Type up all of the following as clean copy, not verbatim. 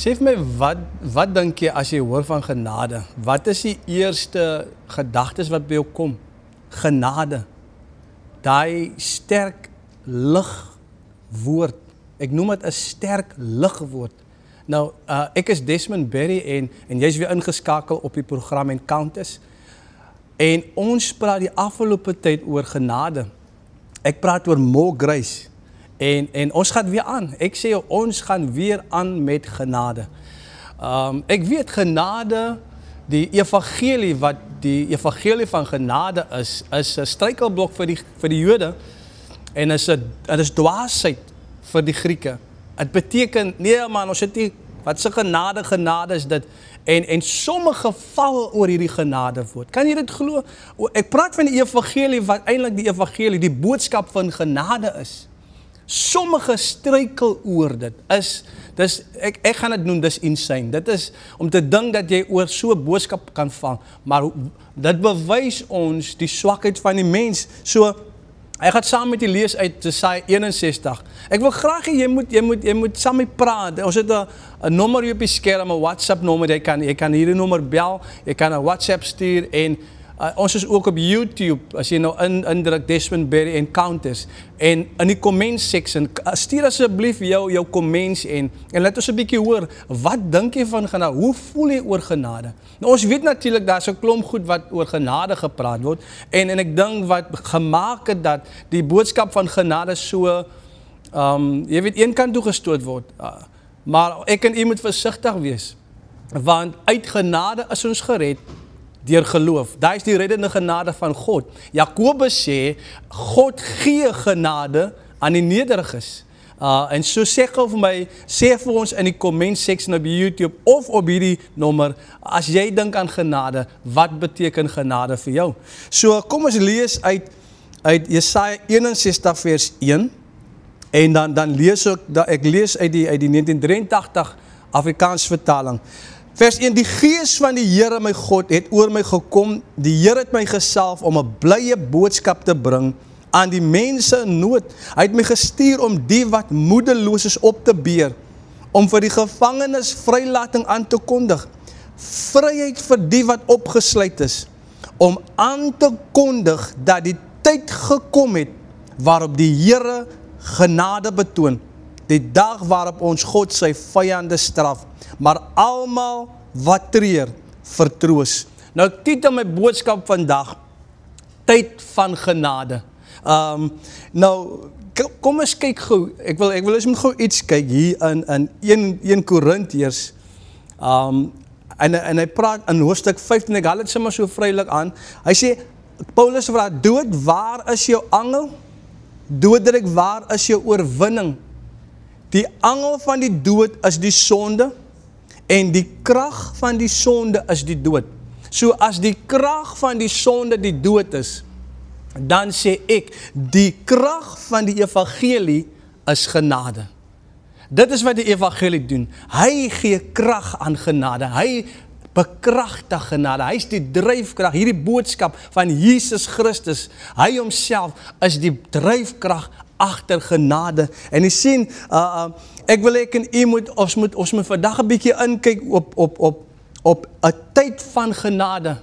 Sê vir my, wat dink jy as jy hoor van genade? Wat is die eerste gedagtes wat by jou kom? Genade. Daai sterk ligwoord. Ek noem dit 'n sterk ligwoord. Nou, ek is Desmond Berry en jy's weer ingeskakel op die program Encounters. En ons praat die afgelope tyd oor genade. Ek praat oor more grace. En ons gaan weer aan. Ek sê ons gaan weer aan met genade. Ek weet genade, die evangelie wat die evangelie van genade is 'n struikelblok vir die Jode en is dwaasheid vir die Grieke. Het beteken, nee man, ons het nie, wat se genade is dit. En sommige val oor hierdie genadewoord. Kan jy dit glo? Ek praat van die evangelie wat eintlik die evangelie, die boodskap van genade is. Sommige struikel oor dit. Ek gaan dit noem, dis insane. Dit is om te dink dat jy oor so 'n boodskap kan val. Maar dit bewys ons die swakheid van die mens. So, ek gaan saam met jy lees uit Jesaja 61. Ek wil graag hê jy moet saam met praat. Ons het 'n nommer hier op die skerm, 'n WhatsApp nommer. Jy kan hierdie nommer bel, jy kan 'n WhatsApp stuur en ons is ook op YouTube, as jy nou indruk Desmond Berry Encounters. En in die comment section, stuur asseblief jou comments en laat ons 'n bietjie hoor, wat dink jy van genade? Hoe voel jy oor genade? Nou ons weet natuurlik, daar's 'n klomp goed wat oor genade gepraat word. En ek dink wat gemaak het dat die boodskap van genade so, jy weet, een kant toe gestoot word. Maar ek en u moet versigtig wees. Want uit genade is ons gered, deur geloof. Daar is die reddende genade van God. Jakobus sê, God gee genade aan die nederiges. En so sê vir ons in die comment section op YouTube of op hierdie nommer, as jy dink aan genade, wat beteken genade vir jou? So kom ons lees uit Jesaja 61 vers 1 en dan lees ek lees uit die 1983 Afrikaans vertaling. Vers 1, die gees van die Here my God het oor my gekom, die Here het my gesalf om 'n blye boodskap te bring aan die mense in nood. Hy het my gestuur om die wat moedeloos is op te beer, om vir die gevangenes vrylating aan te kondig, vryheid vir die wat opgesluit is, om aan te kondig dat die tyd gekom het waarop die Here genade betoon, die dag waarop ons God sy vyande straf, maar almal wat treur, vertroos. Nou ek titel my boodskap vandag, tyd van genade. Nou, kom eens kyk gou, ek wil eens met gou iets kyk hier in 1 Korintiërs, en hy praat in hoofstuk 15, ek haal het sommer so vrylik aan, hy sê, Paulus vra, dood, waar is jou angel? Doodrik, waar is jou oorwinning? Die angel van die dood is die sonde, en die krag van die sonde is die dood. So as die krag van die sonde die dood is, dan sê ek, die krag van die evangelie is genade. Dit is wat die evangelie doen. Hy gee krag aan genade. Hy bekragtig genade. Hy is die dryfkrag, hierdie boodskap van Jesus Christus. Hy homself is die dryfkrag agter genade. En jy sien, ek wil ek en u ons moet vandag 'n bietjie inkyk op 'n tyd van genade.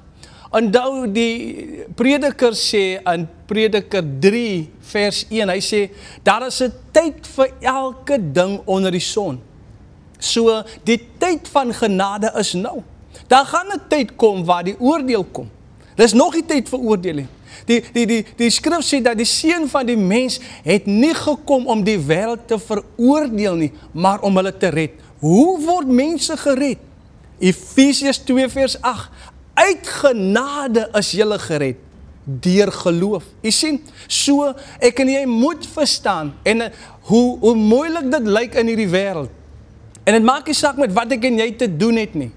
Onthou die prediker sê in Prediker 3 vers 1, hy sê, daar is 'n tyd vir elke ding onder die son. So, die tyd van genade is nou. Daar gaan 'n tyd kom waar die oordeel kom. Dis nog nie tyd vir oordeel nie. Die skrif sê dat die seun van die mens het nie gekom om die wêreld te veroordeel nie, maar om hulle te red. Hoe word mense gered? Efesiërs 2 vers 8. Uit genade is julle gered, deur geloof. Jy sien, so ek en jy moet verstaan, en hoe moeilik dit lyk in hierdie wêreld. En dit maak nie saak met wat ek en jy te doen het nie.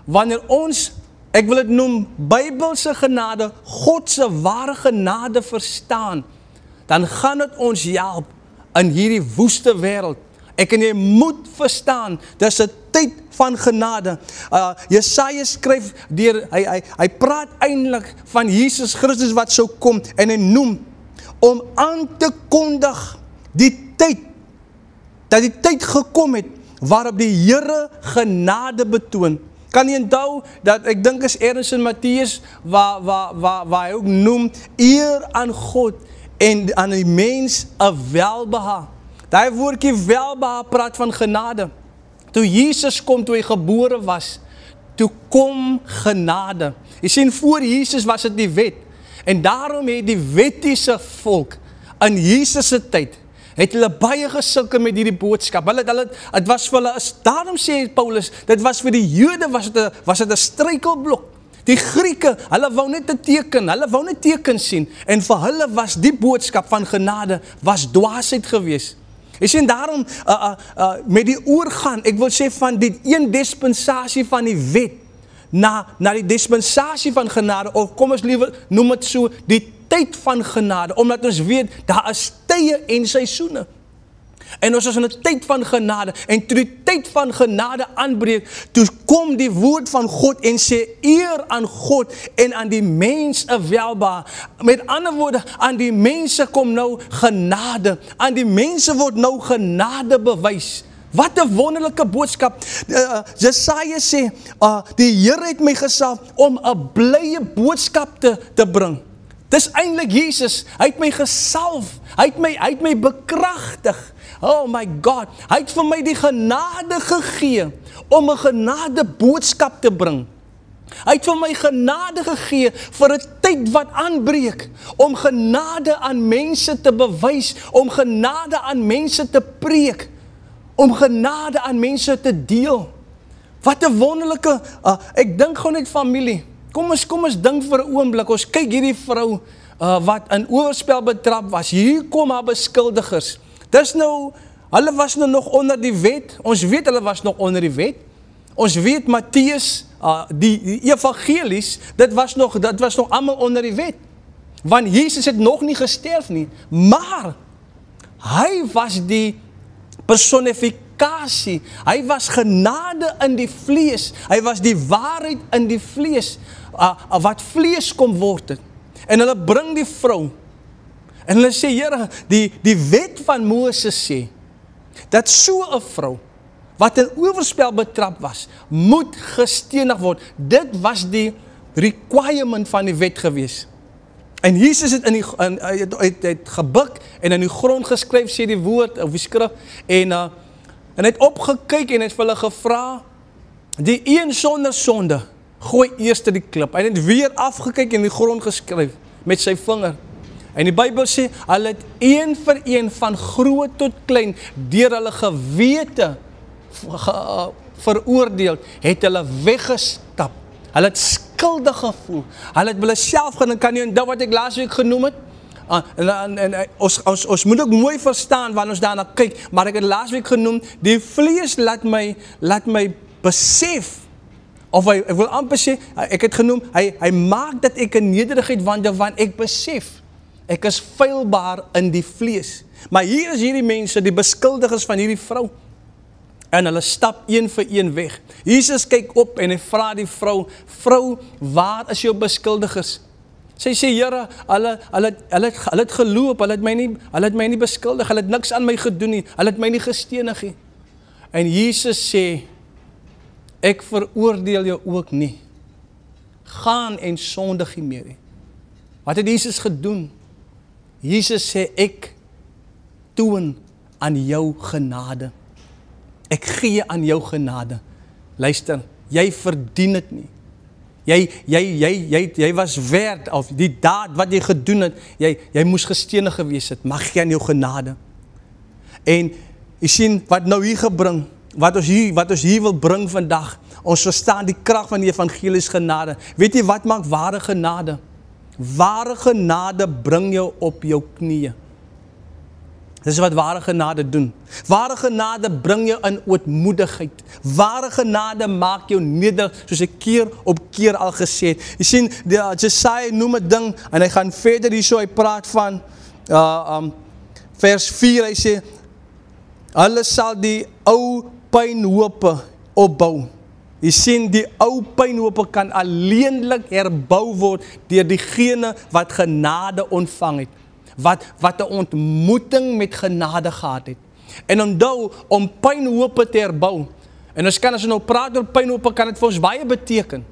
Wanneer ons, ek wil dit noem, Bybelse genade, God se ware genade verstaan, dan gaan dit ons help in hierdie woeste wêreld. Ek en jy moet verstaan, dis 'n tyd van genade. Jesaja skryf hy praat eintlik van Jesus Christus wat sou kom, en hy noem om aan te kondig die tyd, dat die tyd gekom het waarop die Here genade betoon. Kan jy onthou dat ek dink is ergens in Matteus waar hy ook noem eer aan God en aan die mens 'n welbehaag. Daai woordjie welbehaag praat van genade. Toe Jesus kom, toe hy gebore was, toe kom genade. Jy sien, voor Jesus was dit die wet. En daarom het die wettiese volk in Jesus se tyd het hulle baie gesukkel met hierdie boodskap. Het was vir hulle, daarom sê Paulus, dit was vir die Jode was dit 'n struikelblok. Die Grieke, hulle wou net 'n teken, hulle wou net teken sien. En vir hulle was die boodskap van genade was dwaasheid geweest. Jy sien, daarom met die oorgaan, ek wil sê van die een dispensasie van die wet na die dispensasie van genade, of kom ons liewer noem dit so, die tyd van genade, omdat ons weet, daar is tye en seisoene. En ons is in 'n tyd van genade, en toe die tyd van genade aanbreek, toe kom die woord van God en sê eer aan God en aan die mens 'n welbehaag. Met ander woorde, aan die mense kom nou genade, aan die mense word nou genade bewys. Wat 'n wonderlike boodskap. Jesaja sê, die Here het my gesalf om 'n blye boodskap te bring. Dis eintlik Jesus, hy het my gesalf, hy het my bekragtig. Oh my God, hy het vir my die genade gegee om 'n genade boodskap te bring. Hy het vir my genade gegee vir 'n tyd wat aanbreek, om genade aan mense te bewys, om genade aan mense te preek, om genade aan mense te deel. Wat 'n wonderlike, ek dink gewoon net familie. Kom ons dink vir 'n oomblik, ons kyk hierdie vrou wat in oorspel betrap was. Hier kom haar beskuldigers. Dis nou, hulle was nou nog onder die wet. Ons weet hulle was nog onder die wet. Ons weet Matteus, die evangelies, dit was nog almal onder die wet. Want Jesus het nog nie gesterf nie, maar hy was die personifikasie. Hy was genade in die vlees. Hy was die waarheid in die vlees, wat vlees kom word het. En hulle bring die vrou. En hulle sê, Here, die wet van Moses sê, dat so 'n vrou, wat in oorspel betrap was, moet gestenig word. Dit was die requirement van die wet gewees. En Jesus het gebuk en in die grond geskryf, sê die woord, of die skrif, en het opgekyk en het vir hulle gevra, die een sonder sonde, gooi eers die klip. Hy het weer afgekyk en in die grond geskryf, met sy vinger. En die Bybel sê, hulle het een vir een van groot tot klein, deur hulle gewete veroordeel, het hulle weggestap. Hulle het skuldig gevoel. Hulle het hulle self gedink, kan jy onthou wat ek laasweek genoem het? Ons moet ook mooi verstaan wanneer ons daarna kyk, maar ek het laasweek genoem, die vlees laat my besef, of ek wil amper sê, ek het genoem, hy maak dat ek in nederigheid wandel, want ek besef, ek is feilbaar in die vlees. Maar hier is hierdie mense, die beskuldigers van hierdie vrou, en hulle stap een vir een weg. Jesus kyk op en hy vra die vrou, vrou, waar is jou beskuldigers? Sy sê, Here, hulle het geloop, hulle het my nie beskuldig, hulle het niks aan my gedoen nie, hulle het my nie gestenig nie. En Jesus sê, ek veroordeel jou ook nie. Gaan en sondig nie meer. Wat het Jesus gedoen? Jesus sê, ek toon aan jou genade. Ek gee aan jou genade. Luister, jy verdien dit nie. Jy was werd, of die daad wat jy gedoen het, jy moes gestenig gewees het, mag jy aan jou genade. En jy sien, wat nou hier gebring, wat ons hier wil bring vandag, ons verstaan die krag van die evangelie is genade. Weet jy wat maak ware genade? Ware genade bring jou op jou knieë. Dit is wat ware genade doen. Ware genade bring jou in ootmoedigheid. Ware genade maak jou nederig, soos ek keer op keer al gesê het. Jy sien, Jesaja noem 'n ding, en hy gaan verder hierso, hy praat van, vers 4, hy sê, hulle sal die ou pynhope opbou. Jy sien, die ou pynhope kan alleenlik herbou word deur diegene wat genade ontvang het. Wat 'n ontmoeting met genade gehad het. En onthou om pynhope te herbou. En as ons nou praat oor pynhope, kan dit vir ons baie beteken.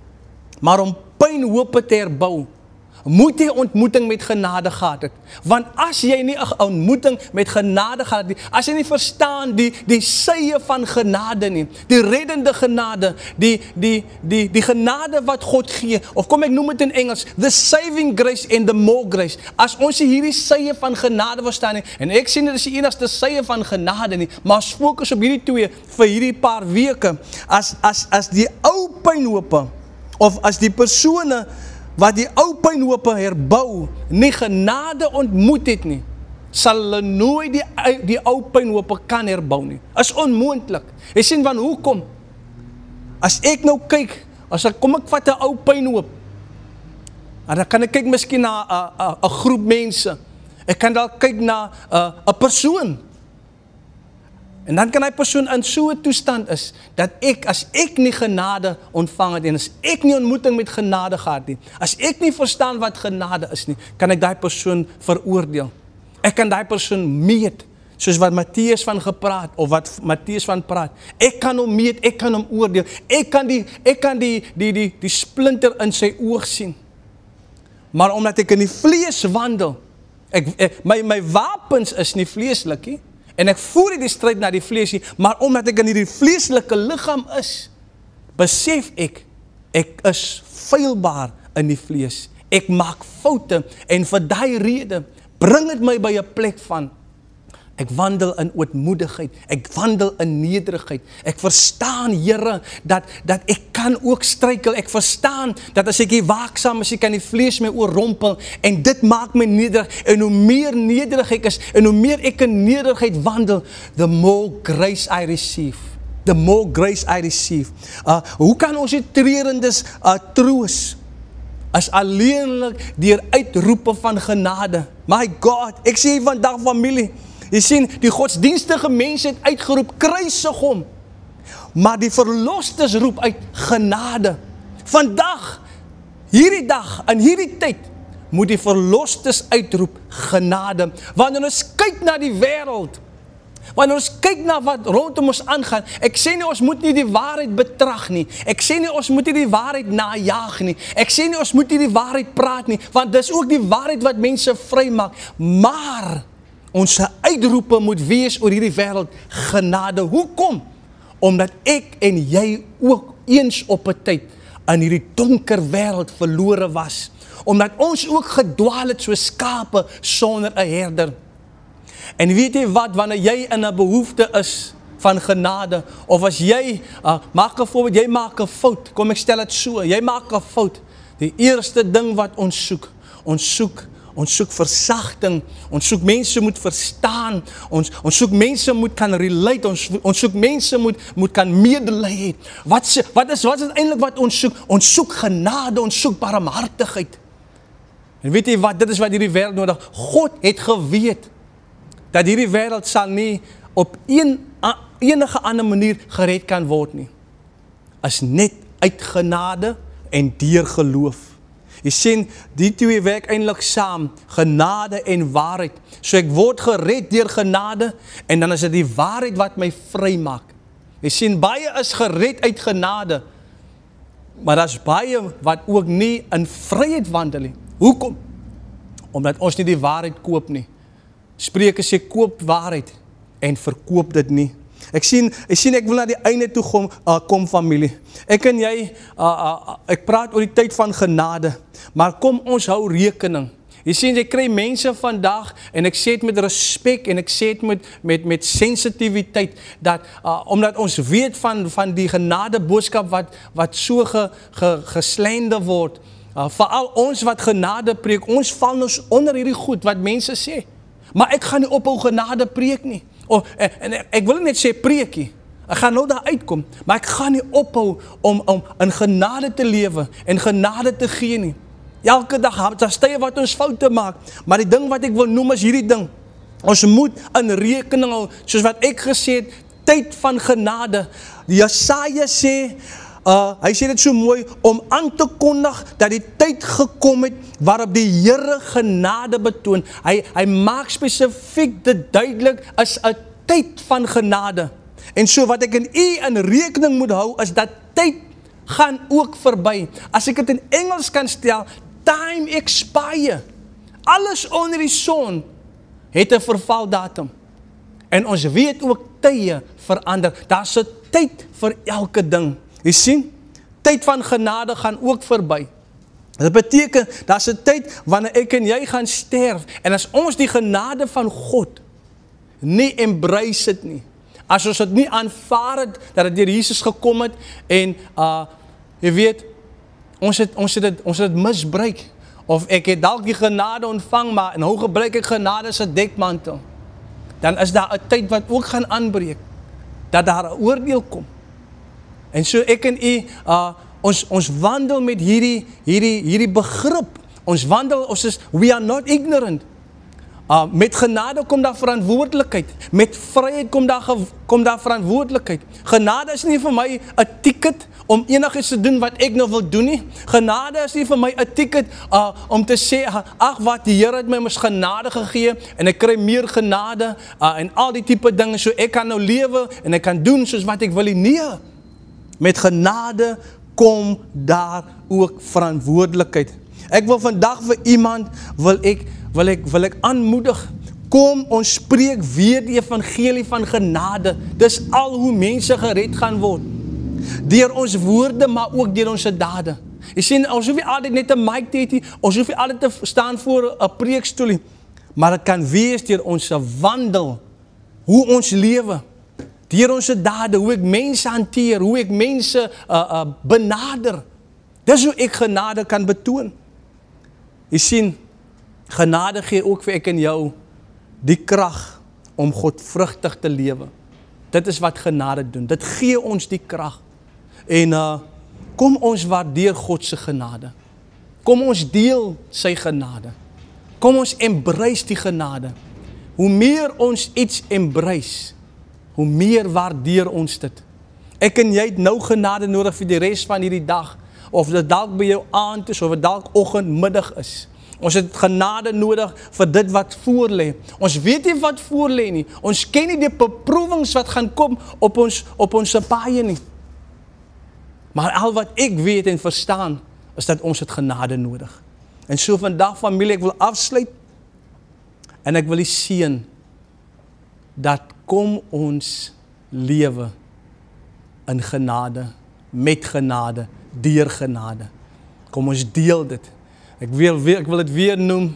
Maar om pynhope te herbou, moet jy ontmoeting met genade gehad het. Want as jy nie 'n ontmoeting met genade gehad het, as jy nie verstaan die sye van genade nie, die reddende genade, die genade wat God gee, of kom ek noem dit in Engels, the saving grace and the more grace. As ons hierdie sye van genade verstaan nie, en ek sien dit is die enigste sye van genade nie, maar ons fokus op hierdie twee vir hierdie paar weke, as die ou pynhope, of as die persone wat die ou pynhope herbou, nie genade ontmoet het nie, sal hulle nooit die ou pynhope kan herbou nie. Is onmoontlik. Jy sien van hoekom? As ek nou kyk, kom ek vat 'n ou pynhoop, en dan kan ek kyk miskien na 'n groep mense. Ek kan dalk kyk na 'n persoon. En dan kan hy persoon in so 'n toestand is, dat as ek nie genade ontvang het, en as ek nie ontmoeting met genade gehad nie, as ek nie verstaan wat genade is nie, kan ek daai persoon veroordeel. Ek kan daai persoon meet, soos wat Matteus van gepraat, of wat Matteus van praat. Ek kan hom meet, ek kan hom oordeel, ek kan die splinter in sy oog sien. Maar omdat ek in die vlees wandel, my wapens is nie vleeslik nie, en ek voer die stryd na die vlees nie, maar omdat ek in hierdie vleeslike liggaam is, besef ek is feilbaar in die vlees. Ek maak foute, en vir daai rede bring dit my by 'n plek van, ek wandel in ootmoedigheid, ek wandel in nederigheid, ek verstaan, Here, dat ek kan ook struikel, ek verstaan, dat as ek hier waaksaam is, ek kan die vlees my oorrompel, en dit maak my nederig, en hoe meer nederig ek is, en hoe meer ek in nederigheid wandel, the more grace I receive. The more grace I receive. Hoe kan ons die trerendes troos, as alleenlik deur uitroepe van genade? My God, ek sê vandag familie, jy sien, die godsdienstige mense het uitgeroep, kruisig hom. Maar die verlosters roep uit genade. Vandag, hierdie dag, in hierdie tyd, moet die verlosters uitroep genade. Wanneer ons kyk na die wêreld, wanneer ons kyk na wat rondom ons aangaan, ek sê nie ons moet nie die waarheid betrag nie, ek sê nie ons moet nie die waarheid najaag nie, ek sê nie ons moet nie die waarheid praat nie, want dis ook die waarheid wat mense vry maak, maar ons uitroepe moet wees oor hierdie wêreld genade. Hoekom? Omdat ek en jy ook eens op 'n tyd in hierdie donker wêreld verlore was. Omdat ons ook gedwaal het soos skape sonder 'n herder. En weet jy wat, wanneer jy in 'n behoefte is van genade, of as jy, maak 'n voorbeeld, jy maak 'n fout, kom ek stel dit so, jy maak 'n fout, die eerste ding wat ons soek versagting, ons soek mense moet verstaan, ons soek mense moet kan relate, ons soek mense moet kan medelei hê. Wat is eintlik wat ons soek? Ons soek genade, ons soek barmhartigheid. En weet jy wat, dit is wat hierdie wêreld nodig. God het geweet, dat hierdie wêreld sal nie op enige ander manier gered kan word nie, as net uit genade en deur geloof. Jy sien, die twee werk eintlik saam, genade en waarheid. So ek word gered deur genade, en dan is dit die waarheid wat my vry maak. Jy sien, baie is gered uit genade, maar daar is baie wat ook nie in vryheid wandel nie. Hoekom? Omdat ons nie die waarheid koop nie. Spreuke sê koop waarheid en verkoop dit nie. Ek sien ek wil na die einde toe kom familie. Ek en jy, ek praat oor die tyd van genade, maar kom ons hou rekening. Jy sien, jy kry mense vandag, en ek sê dit met respek, en ek sê dit met sensitiwiteit, dat omdat ons weet van die genade boodskap wat so geslende word, veral ons wat genade preek, ons val ons onder hierdie goed wat mense sê. Maar ek gaan nie ophou genade preek nie. En ek wil net sê preekie. Ek gaan nou daar uitkom, maar ek gaan nie ophou om in genade te lewe en genade te gee nie. Elke dag, daar stye wat ons foute maak, maar die ding wat ek wil noem is hierdie ding. Ons moet in rekening hou, soos wat ek gesê het, tyd van genade. Jesaja sê, hy sê dit so mooi, om aan te kondig dat die tyd gekom het waarop die Here genade betoon. Hy maak spesifiek dit duidelik as 'n tyd van genade. En so wat ek in u in rekening moet hou, is dat tyd gaan ook verby. As ek dit in Engels kan stel, time expire. Alles onder die son het 'n vervaldatum. En ons weet ook tye verander. Daar's 'n tyd vir elke ding. Jy sien, tyd van genade gaan ook verby. Dit beteken, daar's 'n tyd wanneer ek en jy gaan sterf. En as ons die genade van God nie embrace het nie, as ons dit nie aanvaar het, dat het deur Jesus gekom het, en jy weet, ons het dit misbruik, of ek het dalk die genade ontvang, maar en hoe gebruik ek genade as 'n dekmantel, dan is daar 'n tyd wat ook gaan aanbreek, dat daar 'n oordeel kom. En so ek en u, ons wandel met hierdie begrip, we are not ignorant. Met genade kom daar verantwoordelikheid. Met vryheid kom daar verantwoordelikheid. Genade is nie vir my 'n ticket om enigiets te doen wat ek nou wil doen nie. Genade is nie vir my 'n ticket om te sê, ag wat, die Here het my mos genade gegee en ek kry meer genade en al die tipe dinge, so ek kan nou lewe en ek kan doen soos wat ek wil. Nee. Met genade kom daar ook verantwoordelikheid. Ek wil vandag vir iemand wil ek aanmoedig, kom ons spreek weer die evangelie van genade. Dis al hoe mense gered gaan word. Deur ons woorde, maar ook deur ons dade. Jy sien, ons hoef nie altyd net 'n mic te hê, ons hoef nie altyd te staan voor 'n preekstoel, maar dit kan wees deur ons wandel, hoe ons lewe, deur ons dade, hoe ek mense hanteer, hoe ek mense benader. Dis hoe ek genade kan betoon. Jy sien, genade gee ook vir ek en jou die krag om godvrugtig te lewe. Dit is wat genade doen. Dit gee ons die krag. En kom ons waardeer God se genade. Kom ons deel sy genade. Kom ons embrace die genade. Hoe meer ons iets embrace, hoe meer waardeer ons dit. Ek en jy het nou genade nodig vir die res van hierdie dag, of dit dalk by jou aand is, of dit dalk oggend, middag is. Ons het genade nodig vir dit wat voor lê. Ons weet nie wat voor lê nie. Ons ken nie die beproewings wat gaan kom op ons paaie nie. Maar al wat ek weet en verstaan, is dat ons het genade nodig. En so vandag, familie, ek wil afsluit, en ek wil die seën, dat kom ons lewe in genade, met genade, deur genade. Kom ons deel dit. Ek wil dit weer noem.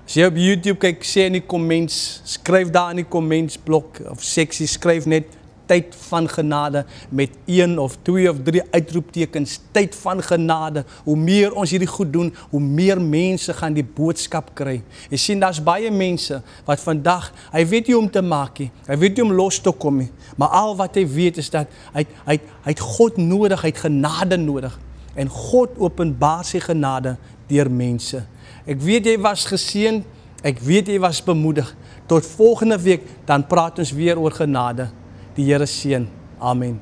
As jy op YouTube kyk, sê in die comments, skryf daar in die commentsblok of seksie, skryf net tyd van genade met 1 of 2 of 3 uitroeptekens. Tyd van genade. Hoe meer ons hierdie goed doen, hoe meer mense gaan die boodskap kry. Jy sien, daar's baie mense wat vandag, hy weet nie om te maak nie, hy weet nie om los te kom nie, maar al wat hy weet is dat hy het God nodig, hy het genade nodig. En God openbaar sy genade deur mense. Ek weet jy was geseën, ek weet jy was bemoedig. Tot volgende week, dan praat ons weer oor genade. Die Here seën. Amen.